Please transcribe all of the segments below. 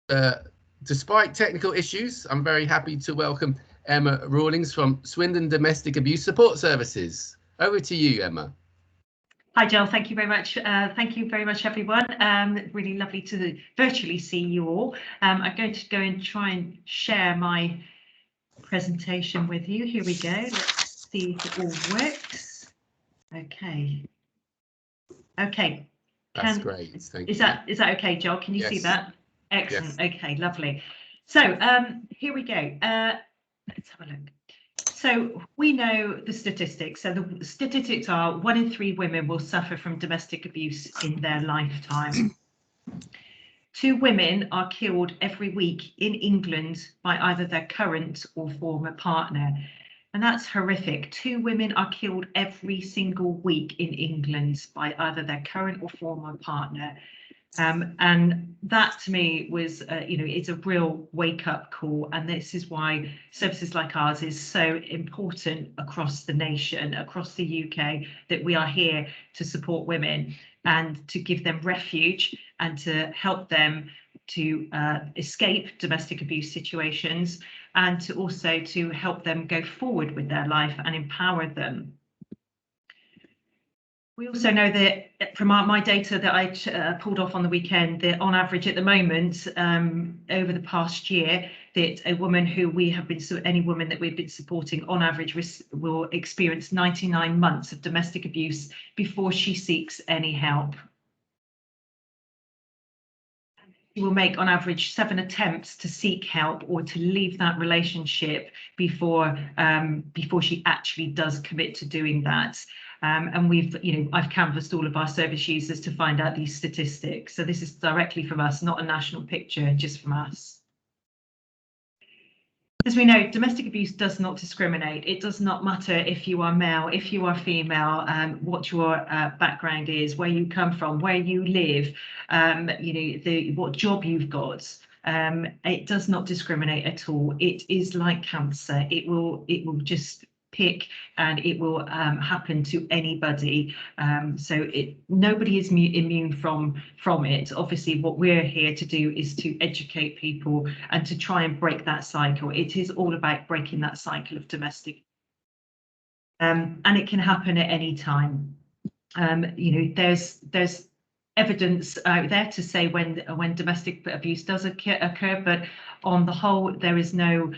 Uh, Despite technical issues, I'm very happy to welcome Emma Rawlings from Swindon Domestic Abuse Support Services. Over to you, Emma. Hi, Joel. Thank you very much. Thank you very much, everyone. Really lovely to virtually see you all. I'm going to go and try and share my presentation with you. Here we go. Let's see if it all works. Okay. Okay. That's great. Thank you. Is that okay, Joel? Can you see that? Excellent. Yes. Okay, lovely. So here we go. Let's have a look. So we know the statistics. So the statistics are 1 in 3 women will suffer from domestic abuse in their lifetime. 2 women are killed every week in England by either their current or former partner. And that's horrific. 2 women are killed every single week in England by either their current or former partner. And that to me was, it's a real wake-up call. And this is why services like ours is so important across the nation, across the UK, that we are here to support women and to give them refuge and to help them to escape domestic abuse situations, and to also to help them go forward with their life and empower them. We also know that from my data that I pulled off on the weekend, that on average at the moment, over the past year, that a woman who we have been, any woman that we've been supporting on average will experience 99 months of domestic abuse before she seeks any help. She will make on average 7 attempts to seek help or to leave that relationship before she actually does commit to doing that. And I've canvassed all of our service users to find out these statistics. So this is directly from us, not a national picture, just from us. As we know, domestic abuse does not discriminate. It does not matter if you are male, if you are female, what your background is, where you come from, where you live, what job you've got. It does not discriminate at all. It is like cancer. It will just pick, and it will happen to anybody. So nobody is immune from it. Obviously, what we're here to do is to educate people and to try and break that cycle. It is all about breaking that cycle of domestic, and it can happen at any time. There's evidence out there to say when domestic abuse does occur, but on the whole, there is no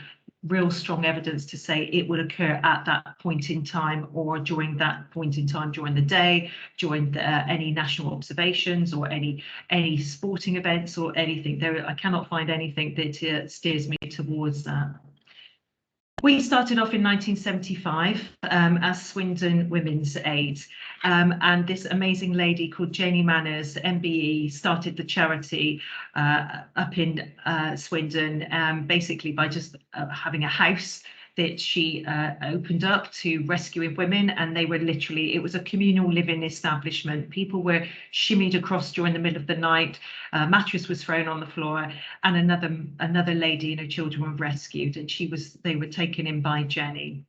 real strong evidence to say it would occur at that point in time, or during that point in time during the day, during any national observations or any sporting events or anything. I cannot find anything that steers me towards that. We started off in 1975 as Swindon Women's Aid, and this amazing lady called Janie Manners, MBE, started the charity up in Swindon, basically by just having a house that she opened up to rescuing women, and they were literally, it was a communal living establishment. People were shimmied across during the middle of the night, a mattress was thrown on the floor, and another lady and her children were rescued, and they were taken in by Jenny.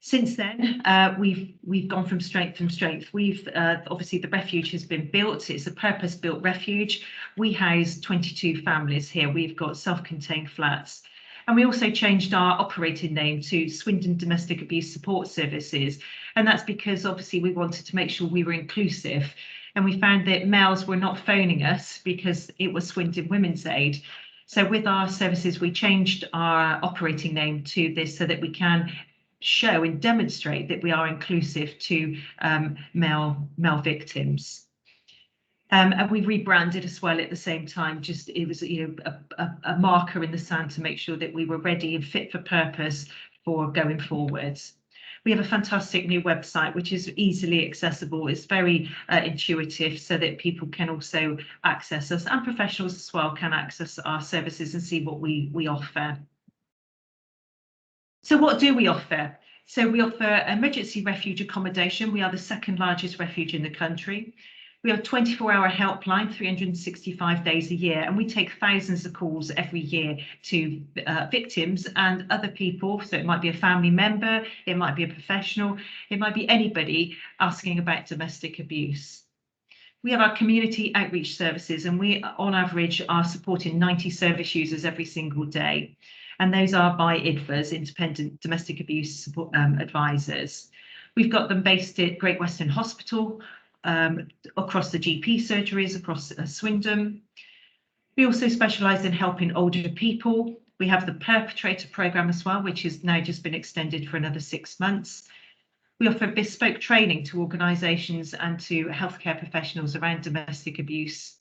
Since then, we've gone from strength to strength. We've obviously, the refuge has been built. It's a purpose-built refuge. We house 22 families here. We've got self-contained flats. And we also changed our operating name to Swindon Domestic Abuse Support Services. And that's because obviously we wanted to make sure we were inclusive. And we found that males were not phoning us because it was Swindon Women's Aid. So with our services, we changed our operating name to this so that we can show and demonstrate that we are inclusive to male victims. And we rebranded as well at the same time. Just it was a marker in the sand to make sure that we were ready and fit for purpose for going forwards. We have a fantastic new website which is easily accessible. It's very intuitive, so that people can also access us, and professionals as well can access our services and see what we offer. So what do we offer? So we offer emergency refuge accommodation. We are the 2nd largest refuge in the country. We have a 24-hour helpline, 365 days a year, and we take thousands of calls every year to victims and other people. So it might be a family member, it might be a professional, it might be anybody asking about domestic abuse. We have our community outreach services, and we, on average, are supporting 90 service users every single day. And those are by IDVAs, Independent Domestic Abuse Support Advisors. We've got them based at Great Western Hospital, across the GP surgeries, across Swindon. We also specialise in helping older people. We have the perpetrator programme as well, which has now just been extended for another 6 months. We offer bespoke training to organisations and to healthcare professionals around domestic abuse,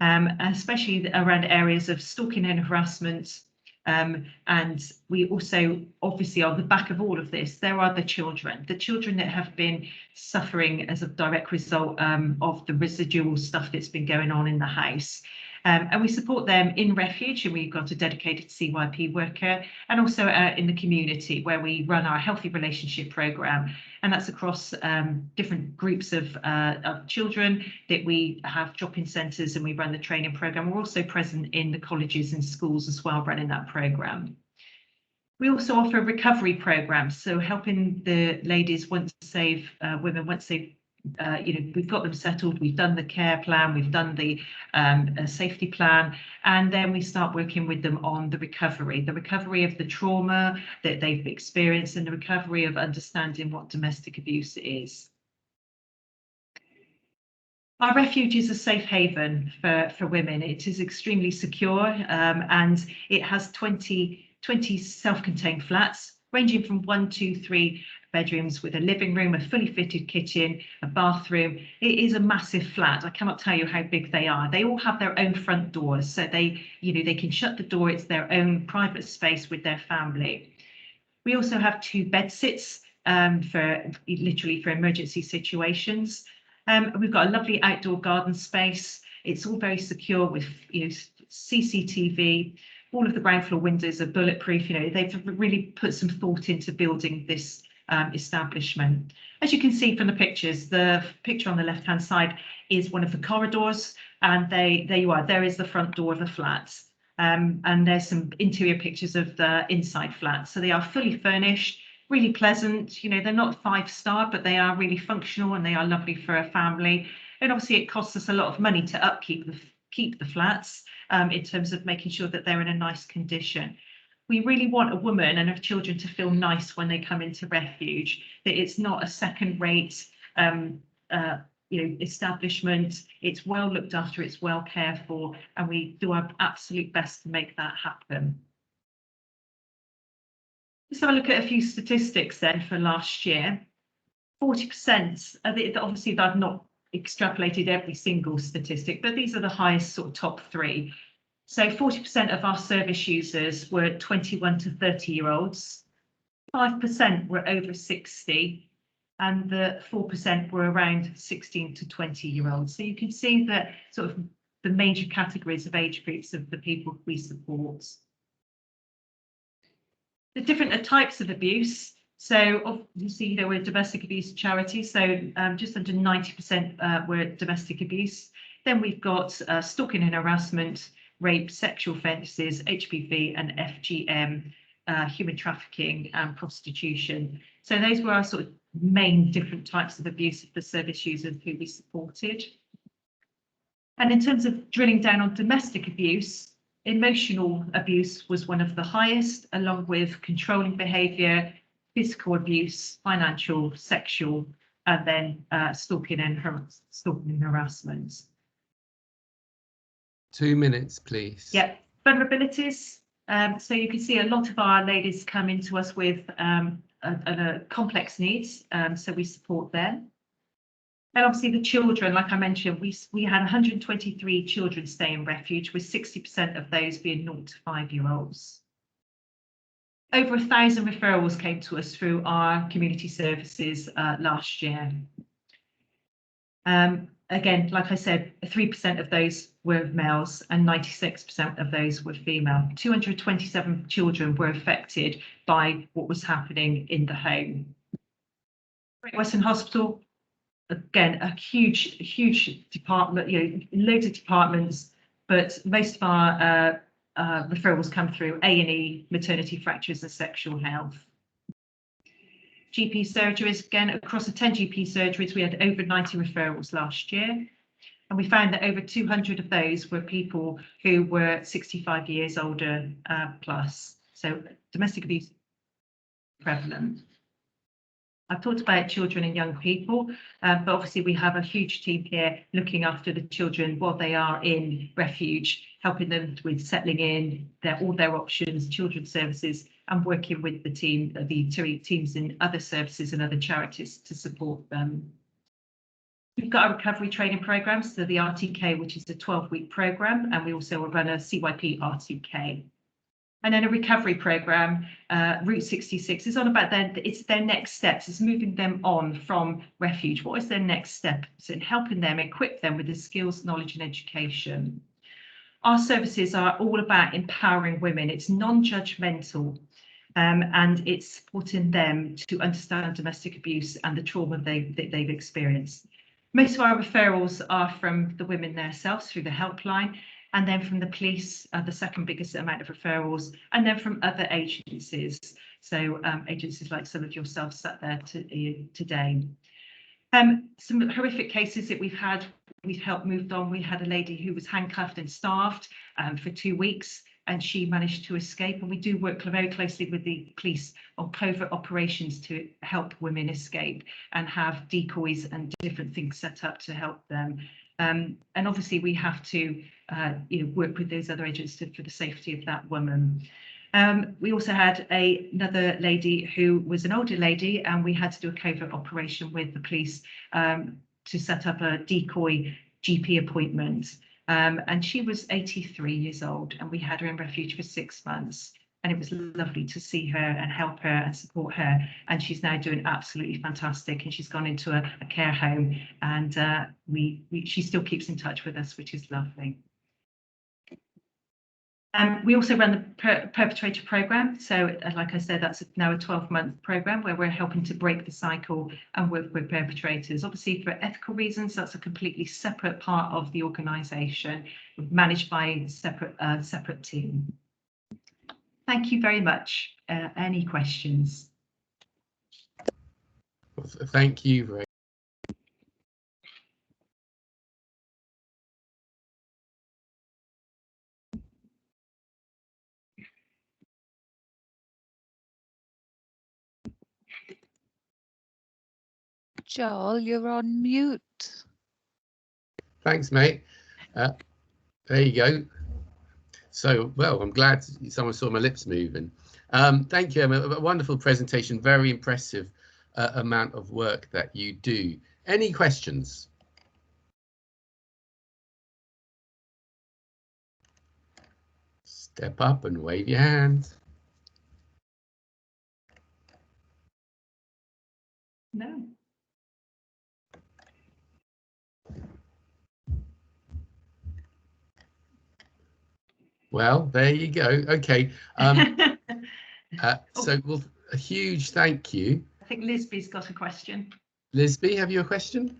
especially around areas of stalking and harassment. And we also, obviously, on the back of all of this, there are the children that have been suffering as a direct result of the residual stuff that's been going on in the house. And we support them in refuge, and we've got a dedicated CYP worker, and also in the community where we run our healthy relationship programme, and that's across different groups of children that we have drop-in centres, and we run the training programme. We're also present in the colleges and schools as well, running that programme. We also offer recovery programs, so helping the ladies once they've we've got them settled, we've done the care plan, we've done the safety plan, and then we start working with them on the recovery of the trauma that they've experienced, and the recovery of understanding what domestic abuse is. Our refuge is a safe haven for women. It is extremely secure, and it has 20 self-contained flats, ranging from 1, 2, 3 bedrooms with a living room, a fully fitted kitchen, a bathroom. It is a massive flat. I cannot tell you how big they are. They all have their own front doors, so they can shut the door. It's their own private space with their family. We also have 2 bed sits for emergency situations. We've got a lovely outdoor garden space. It's all very secure with CCTV. All of the ground floor windows are bulletproof. They've really put some thought into building this establishment. As you can see from the pictures, the picture on the left-hand side is one of the corridors, and there you are. There is the front door of the flats, and there's some interior pictures of the inside flats. So they are fully furnished, really pleasant. They're not 5-star, but they are really functional, and they are lovely for a family. And obviously, it costs us a lot of money to upkeep the flats in terms of making sure that they're in a nice condition. We really want a woman and her children to feel nice when they come into refuge, that it's not a second-rate establishment. It's well looked after, it's well cared for, and we do our absolute best to make that happen. Let's have a look at a few statistics then for last year. 40%, obviously I've not extrapolated every single statistic, but these are the highest sort of top 3. So 40% of our service users were 21 to 30-year-olds, 5% were over 60, and the 4% were around 16 to 20-year-olds. So you can see that sort of the major categories of age groups of the people we support. The different types of abuse. So obviously, we're a domestic abuse charity, so just under 90% were domestic abuse. Then we've got stalking and harassment, rape, sexual offences, HPV and FGM, human trafficking and prostitution. So those were our sort of main different types of abuse of the service users who we supported. And in terms of drilling down on domestic abuse, emotional abuse was one of the highest, along with controlling behaviour, physical abuse, financial, sexual, and then stalking and harassment. 2 minutes, please. Yeah, vulnerabilities. So you can see a lot of our ladies come into us with complex needs, so we support them. And obviously the children, like I mentioned, we had 123 children stay in refuge, with 60% of those being 0 to 5-year-olds. Over 1,000 referrals came to us through our community services last year. Again, like I said, 3% of those were males and 96% of those were female. 227 children were affected by what was happening in the home. Great Western Hospital, again, a huge department, loads of departments, but most of our referrals come through A&E, maternity, fractures and sexual health. GP surgeries, again, across the 10 GP surgeries, we had over 90 referrals last year. And we found that over 200 of those were people who were 65 years older plus. So domestic abuse is prevalent. I've talked about children and young people, but obviously we have a huge team here looking after the children while they are in refuge, helping them with settling in, all their options, children's services, and working with the teams in other services and other charities to support them. We've got a recovery training programme, so the RTK, which is a 12-week programme, and we also run a CYP RTK. And then a recovery programme, Route 66, is on about their next steps. It's moving them on from refuge. What is their next step? So helping them, equip them with the skills, knowledge and education. Our services are all about empowering women. It's non-judgmental, and it's supporting them to understand domestic abuse and the trauma they've experienced. Most of our referrals are from the women themselves through the helpline, and then from the police, the second biggest amount of referrals, and then from other agencies. So agencies like some of yourselves sat there today. Some horrific cases that we've helped moved on. We had a lady who was handcuffed and starved for 2 weeks, and she managed to escape. And we do work very closely with the police on covert operations to help women escape and have decoys and different things set up to help them. And obviously we have to work with those other agents for the safety of that woman. We also had another lady who was an older lady, and we had to do a covert operation with the police to set up a decoy GP appointment. And she was 83 years old, and we had her in refuge for 6 months. And it was lovely to see her and help her and support her. And she's now doing absolutely fantastic. And she's gone into a care home, and she still keeps in touch with us, which is lovely. We also run the perpetrator programme. So like I said, that's now a 12-month programme where we're helping to break the cycle and work with perpetrators. Obviously, for ethical reasons, that's a completely separate part of the organisation, managed by a separate team. Thank you very much. Any questions? Thank you very Joel, you're on mute. Thanks, mate. There you go. So, well, I'm glad someone saw my lips moving. Thank you, Emma. A wonderful presentation. Very impressive amount of work that you do. Any questions? Step up and wave your hand. No. Well, there you go. Okay. So, well, a huge thank you. I think Lisby's got a question. Lisby, have you a question?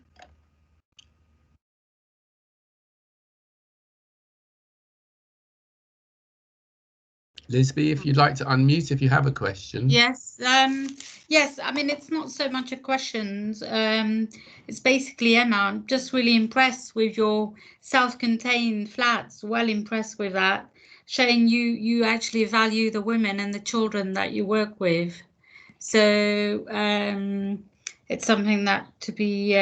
Lisby, if you'd like to unmute if you have a question. Yes, yes, I mean, it's not so much a question. It's basically, Emma, I'm just really impressed with your self-contained flats, well impressed with that, showing you actually value the women and the children that you work with. So it's something that to be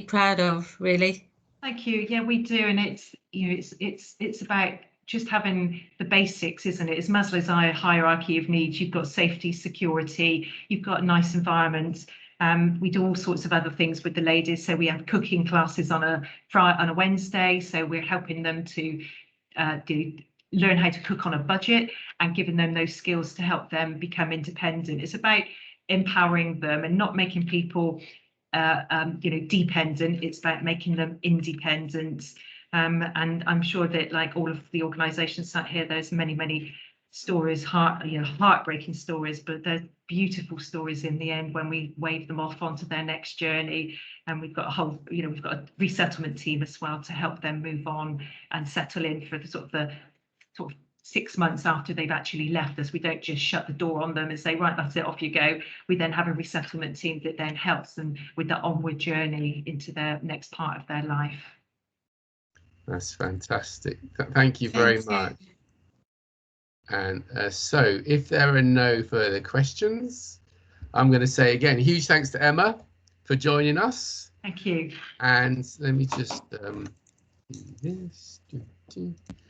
proud of, really. Thank you. Yeah, we do, and it's about just having the basics, isn't it? It's Maslow's hierarchy of needs. You've got safety, security, you've got a nice environment. We do all sorts of other things with the ladies. So we have cooking classes on a Wednesday. So we're helping them to learn how to cook on a budget and giving them those skills to help them become independent. It's about empowering them and not making people dependent. It's about making them independent. And I'm sure that, like all of the organisations sat here, there's many stories, heartbreaking stories, but they're beautiful stories in the end when we wave them off onto their next journey. And we've got a whole, we've got a resettlement team as well to help them move on and settle in for the sort of 6 months after they've actually left us. We don't just shut the door on them and say, right, that's it, off you go. We then have a resettlement team that then helps them with the onward journey into their next part of their life. That's fantastic. Thank you very much. And so if there are no further questions, I'm going to say again, huge thanks to Emma for joining us. Thank you. And let me just do this.